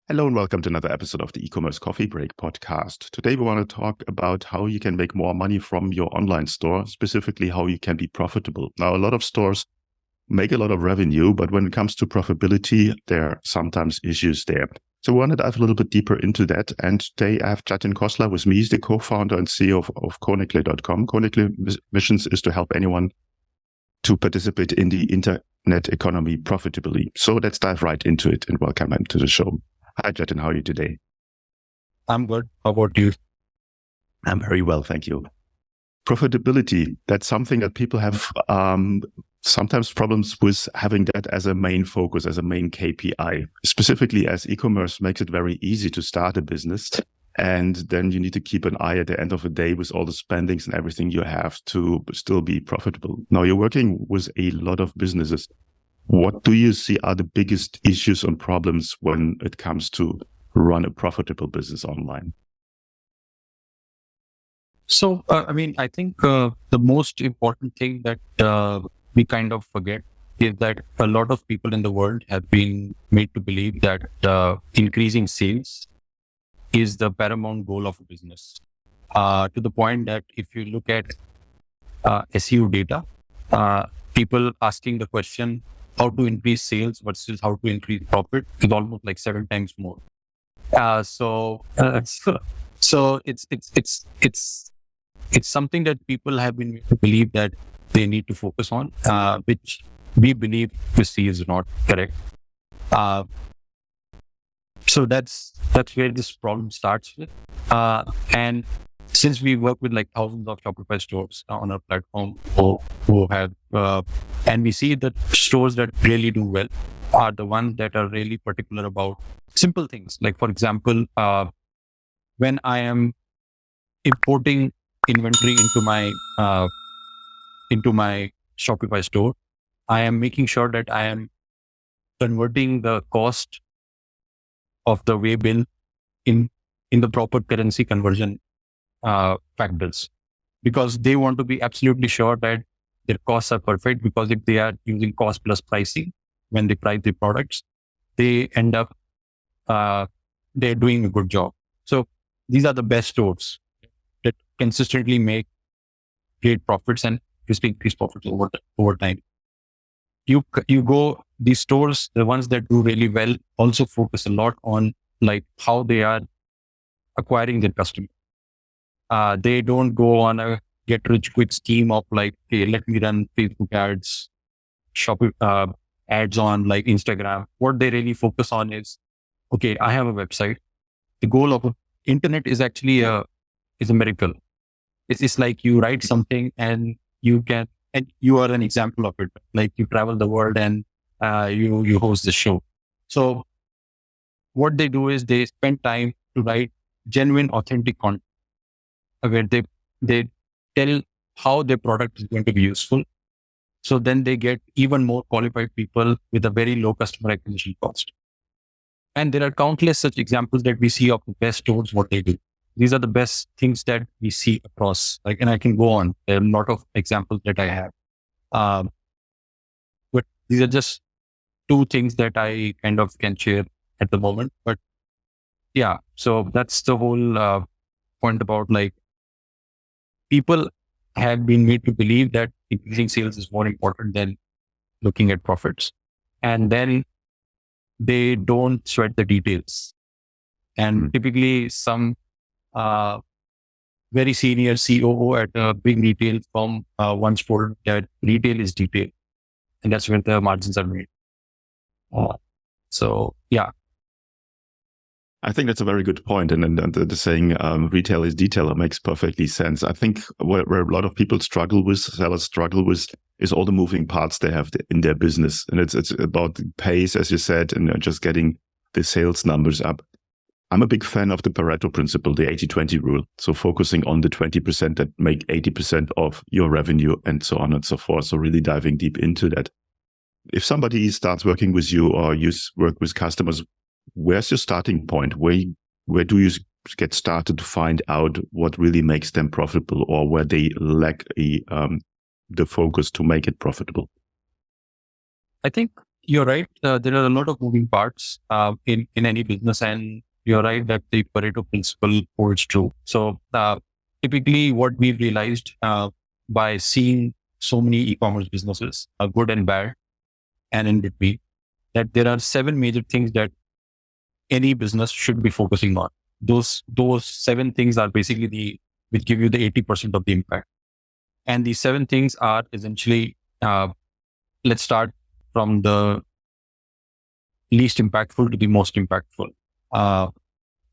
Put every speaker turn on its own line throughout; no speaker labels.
Hello and welcome to another episode of the Ecommerce Coffee Break podcast. Today we want to talk about how you can make more money from your online store, specifically how you can be profitable. Now, a lot of stores make a lot of revenue, but when it comes to profitability, there are sometimes issues there. So we want to dive a little bit deeper into that. And today I have Jatin Khosla with me. He's the co-founder and CEO of Konikle.com. Konikle missions is to help anyone to participate in the internet economy profitably. So let's dive right into it and welcome him to the show. Hi, Jatin. How are you today?
I'm good. How about you?
I'm very well, thank you. Profitability, that's something that people have sometimes problems with having that as a main focus, as a main KPI, specifically as e-commerce makes it very easy to start a business. And then you need to keep an eye at the end of the day with all the spendings and everything you have to still be profitable. Now, you're working with a lot of businesses. What do you see are the biggest issues and problems when it comes to run a profitable business online?
So, I think the most important thing that we kind of forget is that a lot of people in the world have been made to believe that increasing sales is the paramount goal of a business. To the point that if you look at SEO data, people asking the question, how to increase sales versus how to increase profit is almost like 7 times more. So it's something that people have been made to believe that they need to focus on, which we believe we see is not correct. So that's where this problem starts with. And since we work with like thousands of Shopify stores on our platform who have, and we see that stores that really do well are the ones that are really particular about simple things. Like, for example, when I am importing inventory into my Shopify store, I am making sure that I am converting the cost of the way bill in the proper currency conversion factors, because they want to be absolutely sure that their costs are perfect, because if they are using cost plus pricing when they price the products, they end up they're doing a good job. So these are the best stores that consistently make great profits and increase profits over time. You go, these stores, the ones that do really well, also focus a lot on like how they are acquiring their customers. They don't go on a get rich quick scheme of like, hey, let me run Facebook ads, ads on like Instagram. What they really focus on is, okay, I have a website. The goal of internet is actually is a miracle. It's like you write something and you are an example of it. Like you travel the world and you host the show. So what they do is they spend time to write genuine, authentic content, where they tell how their product is going to be useful. So then they get even more qualified people with a very low customer acquisition cost. And there are countless such examples that we see of the best stores, what they do. These are the best things that we see across, like, and I can go on. There are a lot of examples that I have. But these are just 2 things that I kind of can share at the moment. But yeah, so that's the whole point about like, people have been made to believe that increasing sales is more important than looking at profits. And then they don't sweat the details. And typically some very senior COO at a big retail firm once told that retail is detail. And that's where the margins are made. So yeah.
I think that's a very good point. And the saying retail is detail makes perfectly sense. I think where a lot of people sellers struggle with, is all the moving parts they have in their business. And it's about the pace, as you said, and just getting the sales numbers up. I'm a big fan of the Pareto principle, the 80-20 rule. So focusing on the 20% that make 80% of your revenue and so on and so forth. So really diving deep into that. If somebody starts working with you or you work with customers, where's your starting point? Where do you get started to find out what really makes them profitable, or where they lack the focus to make it profitable?
I think You're right. There are a lot of moving parts in any business, and you're right that the Pareto principle holds true. So typically, what we've realized by seeing so many e-commerce businesses, good and bad, and in between, that there are 7 major things that any business should be focusing on. Those 7 things are basically which give you the 80% of the impact. And these 7 things are essentially, let's start from the least impactful to the most impactful.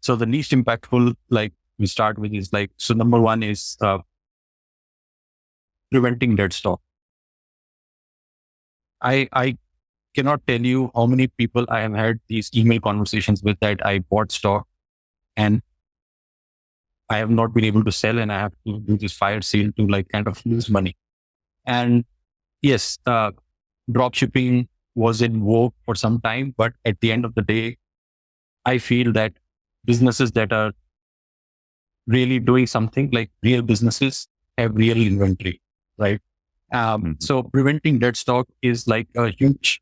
So the least impactful, like we start with, is like, so number 1 is preventing dead stock. I cannot tell you how many people I have had these email conversations with that I bought stock and I have not been able to sell, and I have to do this fire sale to like kind of lose money. And yes, drop shipping was in vogue for some time, but at the end of the day, I feel that businesses that are really doing something, like real businesses, have real inventory, right? So preventing dead stock is like a huge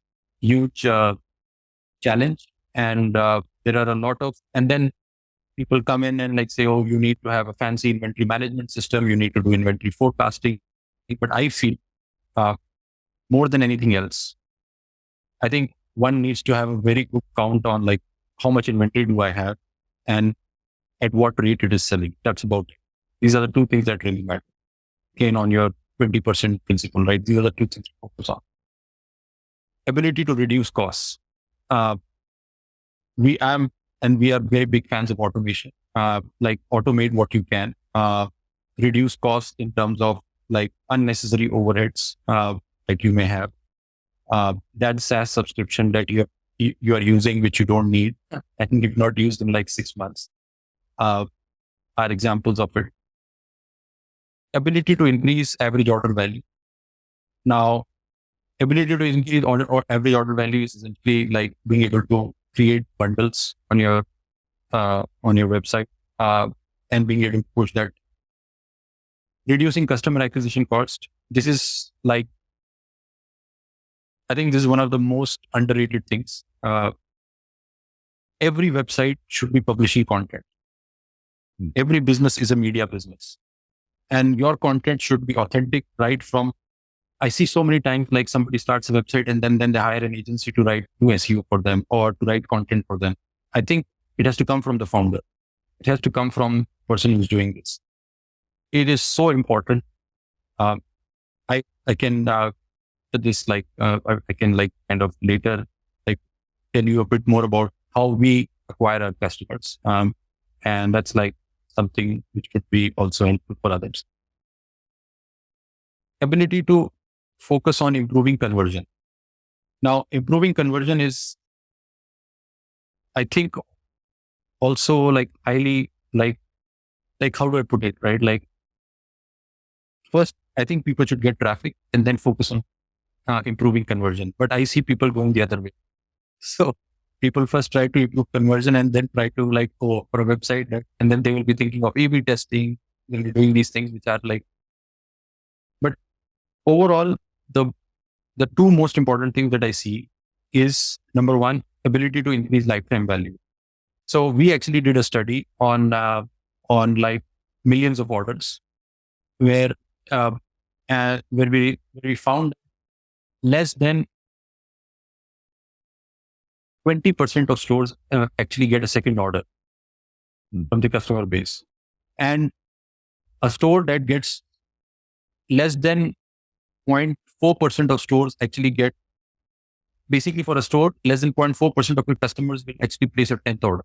challenge. And there are a lot of, and then people come in and like say, oh, you need to have a fancy inventory management system. You need to do inventory forecasting. But I feel more than anything else, I think one needs to have a very good count on like how much inventory do I have and at what rate it is selling. That's about it. These are the 2 things that really matter. Again, on your 20% principle, right? These are the 2 things to focus on. Ability to reduce costs. We are very big fans of automation. Like automate what you can, reduce costs in terms of like unnecessary overheads that you may have. That SaaS subscription that you are using, which you don't need, and you've not used in like 6 months, are examples of it. Ability to increase average order value. Now, ability to increase average order value is essentially like being able to create bundles on your website and being able to push that. Reducing customer acquisition cost. This is like, I think this is one of the most underrated things. Every website should be publishing content. Every business is a media business, and your content should be authentic, right? From, I see so many times like somebody starts a website and then they hire an agency to do SEO for them or to write content for them. I think it has to come from the founder. It has to come from the person who's doing this. It is so important. I can this like I can like kind of later like tell you a bit more about how we acquire our customers, and that's like something which could be also helpful for others. Ability to focus on improving conversion. Now, improving conversion is, I think, also like highly like how do I put it, right? Like, first, I think people should get traffic and then focus on improving conversion. But I see people going the other way. So people first try to improve conversion and then try to like go for a website, and then they will be thinking of A/B testing. They'll be doing these things which are like, but overall, the 2 most important things that I see is, number 1, ability to increase lifetime value. So we actually did a study on like millions of orders where we found less than 20% of stores actually get a second order from the customer base, and a store that gets less than 0.4% of stores actually get, basically for a store, less than 0.4% of your customers will actually place a 10th order.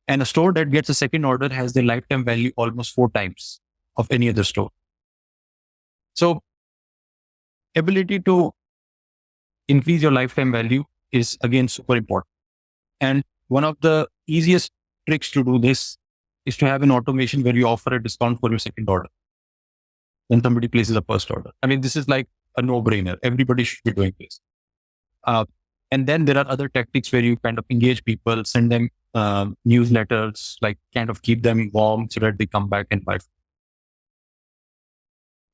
And a store that gets a second order has the lifetime value almost 4 times of any other store. So ability to increase your lifetime value is again super important. And one of the easiest tricks to do this is to have an automation where you offer a discount for your second order when somebody places a first order. I mean, this is like a no-brainer. Everybody should be doing this. And then there are other tactics where you kind of engage people, send them newsletters, like kind of keep them warm so that they come back and buy.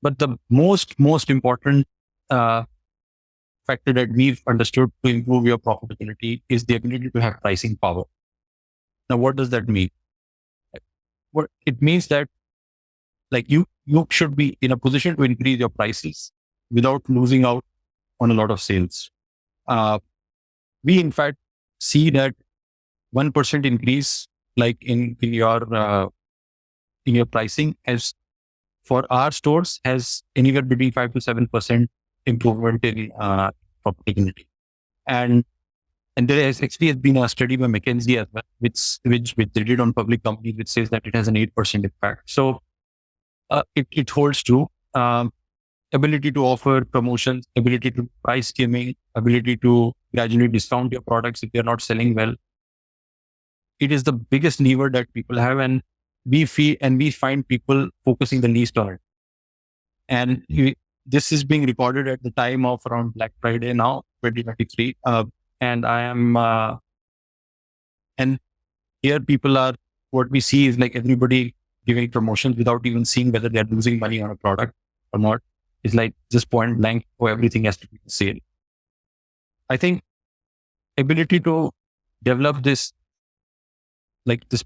But the most important factor that we've understood to improve your profitability is the ability to have pricing power. Now, what does that mean? What it means that like you should be in a position to increase your prices without losing out on a lot of sales. We in fact see that 1% increase, like in your pricing, as for our stores, has anywhere between 5 to 7% improvement in profitability. And there has actually been a study by McKinsey as well, which they did on public companies, which says that it has an 8% impact. So it holds true. Ability to offer promotions, ability to price skimming, ability to gradually discount your products if they're not selling well. It is the biggest lever that people have, and we find people focusing the least on it. And this is being recorded at the time of around Black Friday now, 2023. And I am, and here people are, what we see is like everybody giving promotions without even seeing whether they're losing money on a product or not. It's like just point blank, everything has to be sale. I think ability to develop this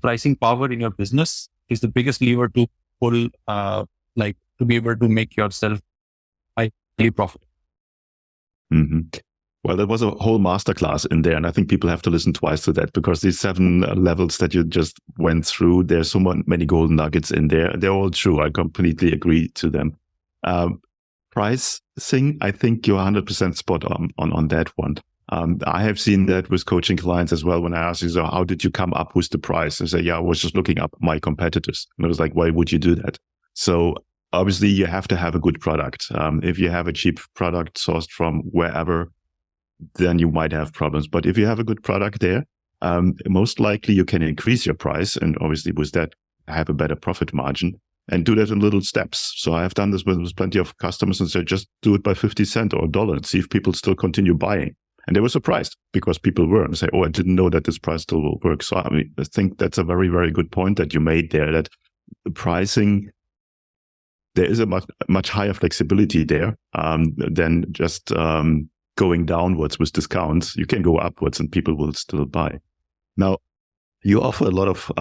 pricing power in your business is the biggest lever to pull, to be able to make yourself highly profitable.
Mm-hmm. Well, there was a whole masterclass in there, and I think people have to listen twice to that, because these 7 levels that you just went through, there's so many golden nuggets in there. They're all true. I completely agree to them. Pricing, I think you're 100% spot on that one. I have seen that with coaching clients as well. When I ask you, so how did you come up with the price? And say, yeah, I was just looking up my competitors. And I was like, why would you do that? So obviously you have to have a good product. If you have a cheap product sourced from wherever, then you might have problems. But if you have a good product there, most likely you can increase your price, and obviously with that have a better profit margin, and do that in little steps. So I have done this with plenty of customers and said, just do it by 50 cents or $1 and see if people still continue buying. And they were surprised, because people were, and say, oh, I didn't know that this price still will work. So I think that's a very, very good point that you made there, that the pricing, there is a much higher flexibility there than just going downwards with discounts. You can go upwards and people will still buy. Now, you offer a lot of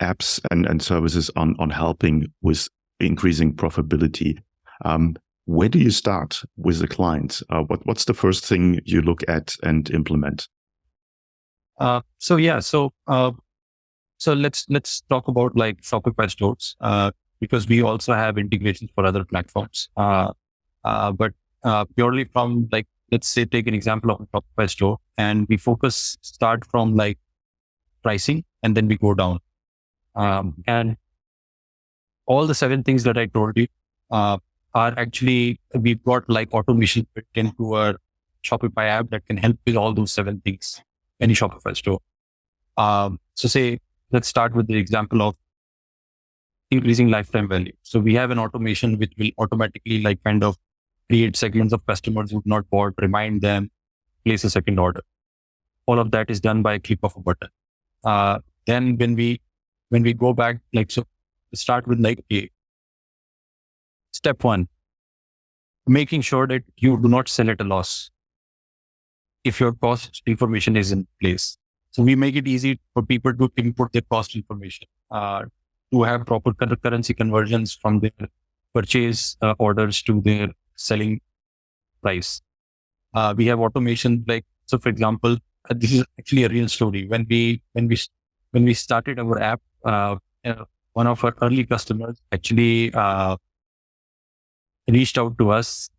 apps and services on helping with increasing profitability. Where do you start with the client? What's the first thing you look at and implement?
So let's talk about like Shopify stores, because we also have integrations for other platforms. But purely from like, let's say, take an example of a Shopify store, and we start from like pricing, and then we go down. And all the 7 things that I told you are actually, we've got like automation built into our Shopify app that can help with all those 7 things, any Shopify store. So say, let's start with the example of increasing lifetime value. So we have an automation which will automatically like kind of create segments of customers who've not bought, remind them, place a second order. All of that is done by a click of a button. Then when we go back, like, so start with like step 1, making sure that you do not sell at a loss if your cost information is in place. So we make it easy for people to input their cost information, to have proper currency conversions from their purchase orders to their selling price. We have automation, like, so for example, this is actually a real story. When we started our app, one of our early customers actually reached out to us.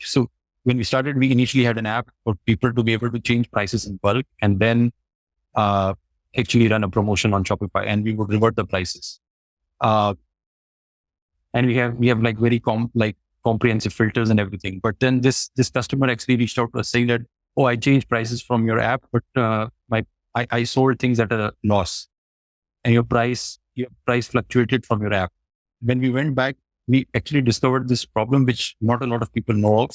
So when we started, we initially had an app for people to be able to change prices in bulk, and then actually run a promotion on Shopify, and we would revert the prices. And we have like very comprehensive filters and everything. But then this customer actually reached out to us saying that, oh, I changed prices from your app, but I sold things at a loss, and your price fluctuated from your app. When we went back, we actually discovered this problem, which not a lot of people know of.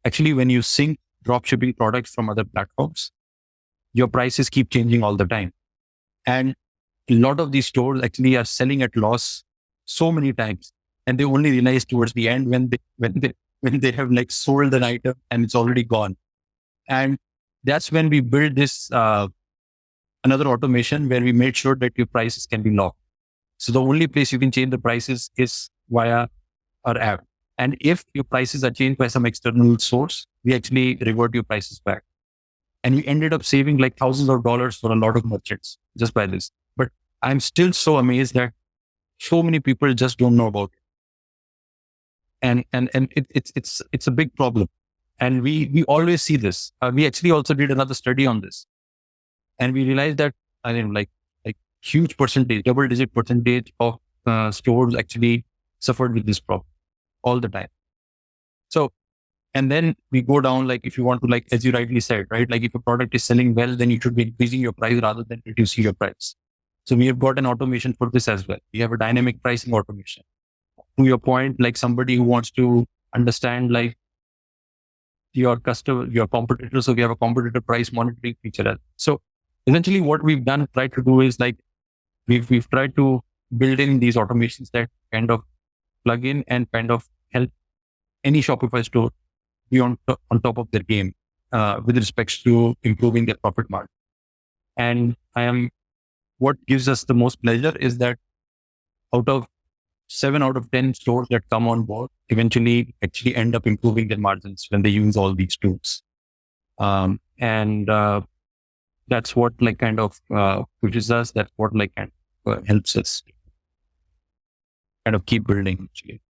Actually, when you sync dropshipping products from other platforms, your prices keep changing all the time. And a lot of these stores actually are selling at loss so many times, and they only realize towards the end when when they have like sold an item and it's already gone. And that's when we build this another automation where we made sure that your prices can be locked. So the only place you can change the prices is via our app. And if your prices are changed by some external source, we actually revert your prices back. And we ended up saving like thousands of dollars for a lot of merchants just by this. But I'm still so amazed that so many people just don't know about it. And it's a big problem. And we always see this. We actually also did another study on this, and we realized that I mean, like huge percentage, double-digit percentage of stores actually suffered with this problem all the time. So, and then we go down, like if you want to, like as you rightly said, right? Like if a product is selling well, then you should be increasing your price rather than reducing your price. So we have got an automation for this as well. We have a dynamic pricing automation. To your point, like somebody who wants to understand like your customer, your competitors, so we have a competitor price monitoring feature. So essentially what we've tried to do is like, we've tried to build in these automations that kind of plug in and kind of help any Shopify store be on top of their game with respect to improving their profit margin. And what gives us the most pleasure is that out of 7 out of 10 stores that come on board eventually actually end up improving their margins when they use all these tools. And that's what like kind of pushes us. That's what like kind of helps us kind of keep building actually.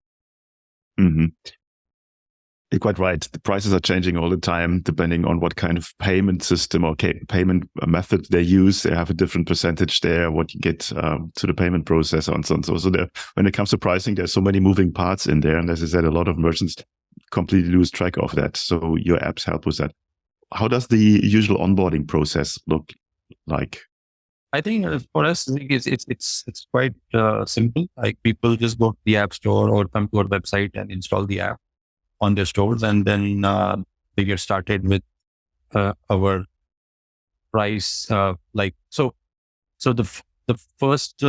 Mm-hmm. You're quite right. The prices are changing all the time, depending on what kind of payment system or payment method they use. They have a different percentage there, what you get to the payment process and so on. So when it comes to pricing, there's so many moving parts in there. And as I said, a lot of merchants completely lose track of that. So your apps help with that. How does the usual onboarding process look like?
I think for us, it's quite simple. Like people just go to the app store or come to our website and install the app on their stores, and then they get started with our price. So the first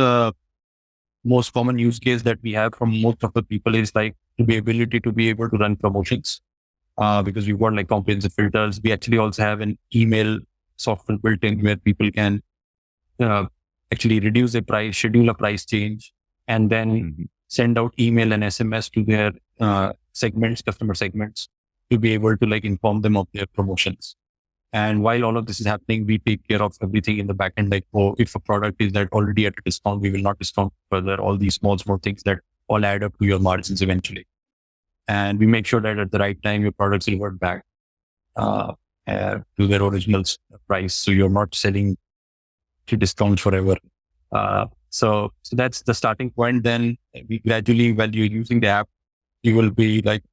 most common use case that we have from most of the people is like the ability to be able to run promotions because we've got like comprehensive filters. We actually also have an email software built in where people can actually reduce their price, schedule a price change, and then send out email and SMS to their customer segments to be able to like inform them of their promotions. And while all of this is happening, we take care of everything in the back end. Like, if a product is that already at a discount, we will not discount further. All these small things that all add up to your margins eventually. And we make sure that at the right time, your products revert back to their original price. So you're not selling to discount forever. So that's the starting point. Then we gradually, while you're using the app, you will be like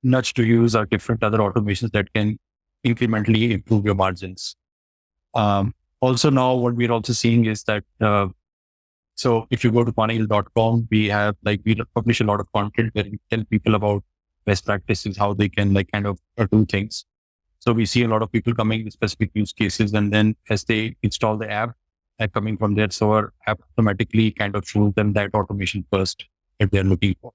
nudged to use our different other automations that can incrementally improve your margins. Also now what we're also seeing is that, so if you go to panel.com, we publish a lot of content where we tell people about best practices, how they can like kind of do things. So we see a lot of people coming with specific use cases, and then as they install the app, coming from there, so our app automatically kind of shows them that automation first if they're looking for.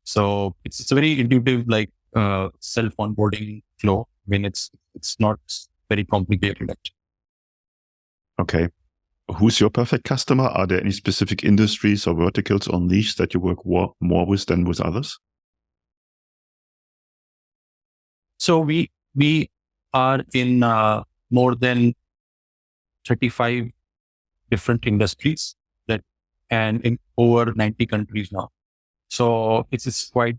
So it's a very intuitive, like self onboarding flow. I mean, it's not very complicated.
Okay. Who's your perfect customer? Are there any specific industries or verticals or niche that you work more with than with others?
So we are in more than 35 different industries and in over 90 countries now. So it's quite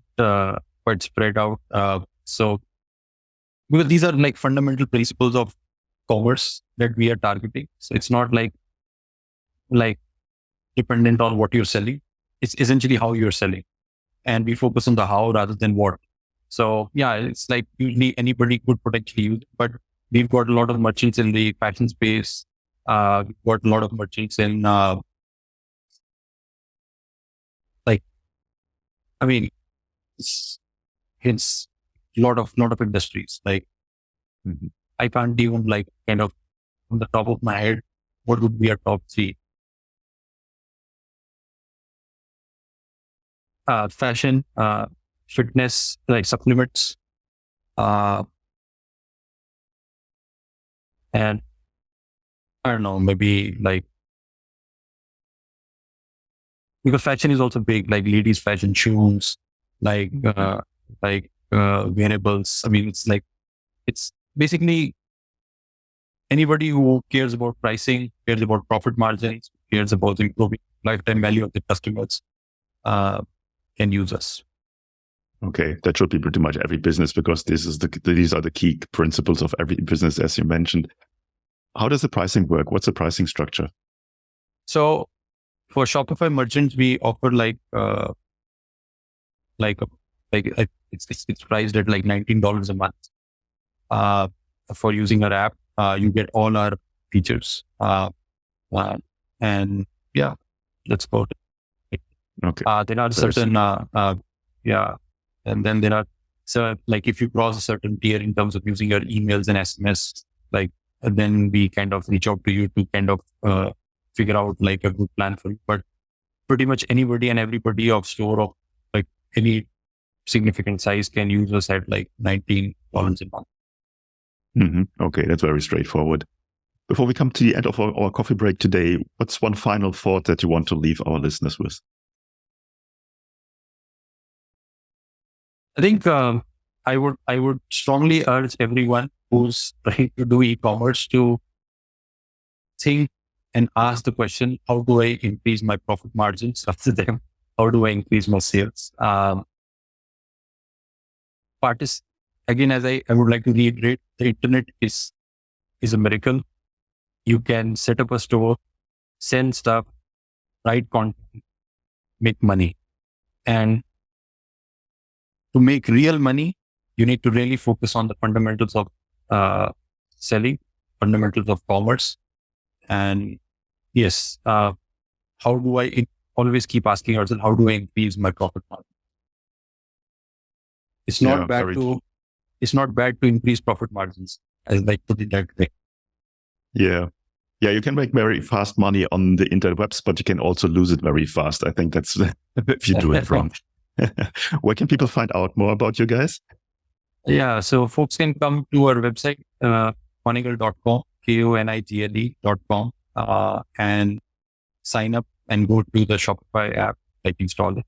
spread out. So because these are like fundamental principles of commerce that we are targeting. So it's not like dependent on what you're selling. It's essentially how you're selling, and we focus on the how rather than what. So yeah, it's like usually anybody could potentially use it, but we've got a lot of merchants in the fashion space. We've got a lot of merchants in it's a lot of industries. Like I can't even like kind of on the top of my head, what would be a top 3? Fashion, fitness, like supplements, and I don't know, maybe like, because fashion is also big, like ladies fashion, shoes, like wearables. I mean, it's basically anybody who cares about pricing, cares about profit margins, cares about improving lifetime value of the customers, can use us.
Okay, that should be pretty much every business, because these are the key principles of every business, as you mentioned. How does the pricing work? What's the pricing structure?
So for Shopify merchants, we offer it's priced at like $19 a month. For using our app, you get all our features, and yeah, that's about it.
Okay.
There are certain and then there are, so like if you cross a certain tier in terms of using your emails and SMS, like then we kind of reach out to you to kind of figure out like a good plan for you. But pretty much anybody and everybody of store of like any significant size can use us at like $19 a month.
Okay, that's very straightforward. Before we come to the end of our coffee break today, what's one final thought that you want to leave our listeners with?
I think I would strongly urge everyone who's trying to do e-commerce to think and ask the question, how do I increase my profit margins after them? How do I increase my sales? Again, as I would like to reiterate, the internet is a miracle. You can set up a store, send stuff, write content, make money. And to make real money, you need to really focus on the fundamentals of selling, fundamentals of commerce. And yes, how do I always keep asking ourselves, how do I increase my profit margin? It's not bad to increase profit margins. I like to put it that way.
Yeah, you can make very fast money on the interwebs, but you can also lose it very fast. I think that's if you do it wrong. Where can people find out more about you guys?
Yeah, so folks can come to our website, konigle.com, KONIGLE.com, and sign up and go to the Shopify app, like install it.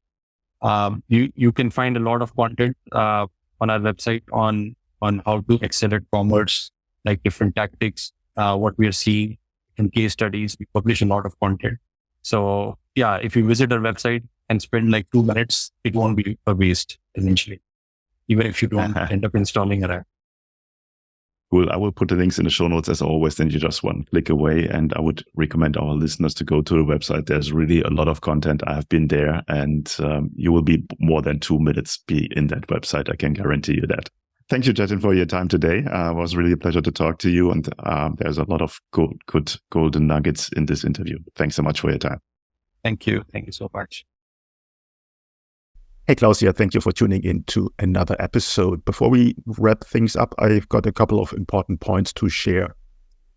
You can find a lot of content on our website on how to excel at commerce, like different tactics, what we are seeing in case studies. We publish a lot of content. So yeah, if you visit our website and spend like 2 minutes, it won't be a waste, essentially, even if you don't end up installing our app.
Cool. I will put the links in the show notes as always, then you just one click away. And I would recommend our listeners to go to the website. There's really a lot of content. I have been there, and you will be more than 2 minutes be in that website. I can guarantee you that. Thank you, Jatin, for your time today. It was really a pleasure to talk to you. And there's a lot of good golden nuggets in this interview. Thanks so much for your time.
Thank you. Thank you so much.
Hey, Klaus here. Thank you for tuning in to another episode. Before we wrap things up, I've got a couple of important points to share.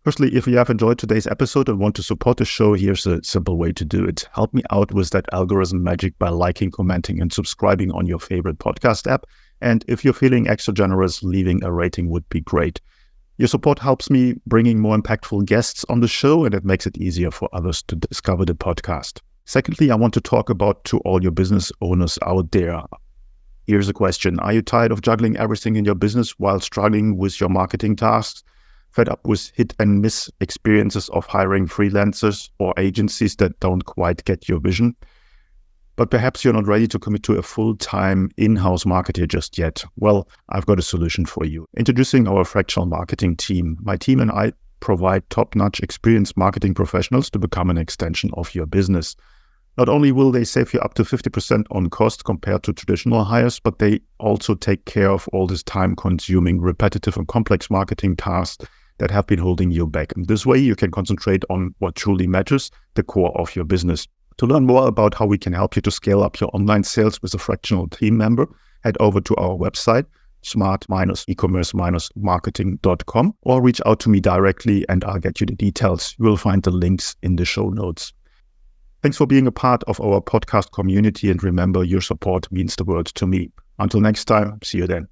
Firstly, if you have enjoyed today's episode and want to support the show, here's a simple way to do it. Help me out with that algorithm magic by liking, commenting, and subscribing on your favorite podcast app. And if you're feeling extra generous, leaving a rating would be great. Your support helps me bringing more impactful guests on the show, and it makes it easier for others to discover the podcast. Secondly, I want to talk about to all your business owners out there. Here's a question. Are you tired of juggling everything in your business while struggling with your marketing tasks? Fed up with hit and miss experiences of hiring freelancers or agencies that don't quite get your vision? But perhaps you're not ready to commit to a full-time in-house marketer just yet. Well, I've got a solution for you. Introducing our fractional marketing team. My team and I provide top-notch experienced marketing professionals to become an extension of your business. Not only will they save you up to 50% on cost compared to traditional hires, but they also take care of all this time-consuming, repetitive and complex marketing tasks that have been holding you back. And this way, you can concentrate on what truly matters, the core of your business. To learn more about how we can help you to scale up your online sales with a fractional team member, head over to our website, smart-ecommerce-marketing.com, or reach out to me directly and I'll get you the details. You will find the links in the show notes. Thanks for being a part of our podcast community, and remember, your support means the world to me. Until next time, see you then.